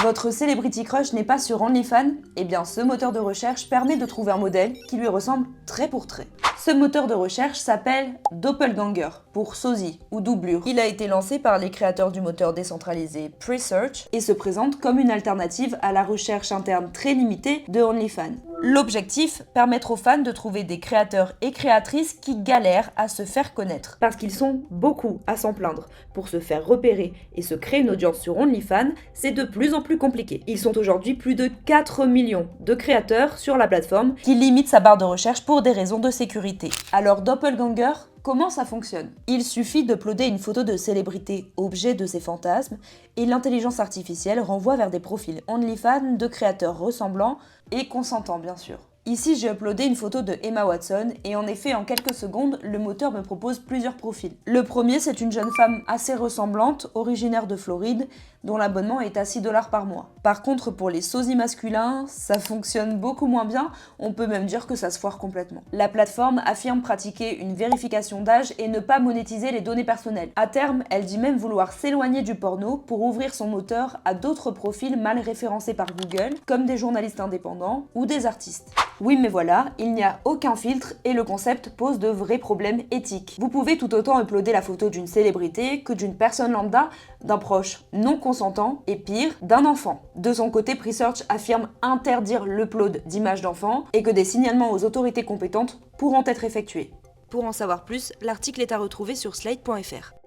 Votre celebrity crush n'est pas sur OnlyFans? Eh bien, ce moteur de recherche permet de trouver un modèle qui lui ressemble trait pour trait. Ce moteur de recherche s'appelle Doppelganger, pour sosie ou doublure. Il a été lancé par les créateurs du moteur décentralisé Presearch et se présente comme une alternative à la recherche interne très limitée de OnlyFans. L'objectif, permettre aux fans de trouver des créateurs et créatrices qui galèrent à se faire connaître. Parce qu'ils sont beaucoup à s'en plaindre. Pour se faire repérer et se créer une audience sur OnlyFans, c'est de plus en plus compliqué. Ils sont aujourd'hui plus de 4 millions de créateurs sur la plateforme qui limite sa barre de recherche pour des raisons de sécurité. Alors Doppelganger, comment ça fonctionne? Il suffit d'uploader une photo de célébrité objet de ses fantasmes et l'intelligence artificielle renvoie vers des profils OnlyFans de créateurs ressemblants et consentants bien sûr. Ici, j'ai uploadé une photo de Emma Watson et en effet, en quelques secondes, le moteur me propose plusieurs profils. Le premier, c'est une jeune femme assez ressemblante, originaire de Floride, dont l'abonnement est à 6 $ par mois. Par contre, pour les sosies masculins, ça fonctionne beaucoup moins bien, on peut même dire que ça se foire complètement. La plateforme affirme pratiquer une vérification d'âge et ne pas monétiser les données personnelles. À terme, elle dit même vouloir s'éloigner du porno pour ouvrir son moteur à d'autres profils mal référencés par Google, comme des journalistes indépendants ou des artistes. Oui mais voilà, il n'y a aucun filtre et le concept pose de vrais problèmes éthiques. Vous pouvez tout autant uploader la photo d'une célébrité que d'une personne lambda, d'un proche non consentant et pire, d'un enfant. De son côté, Presearch affirme interdire l'upload d'images d'enfants et que des signalements aux autorités compétentes pourront être effectués. Pour en savoir plus, l'article est à retrouver sur slate.fr.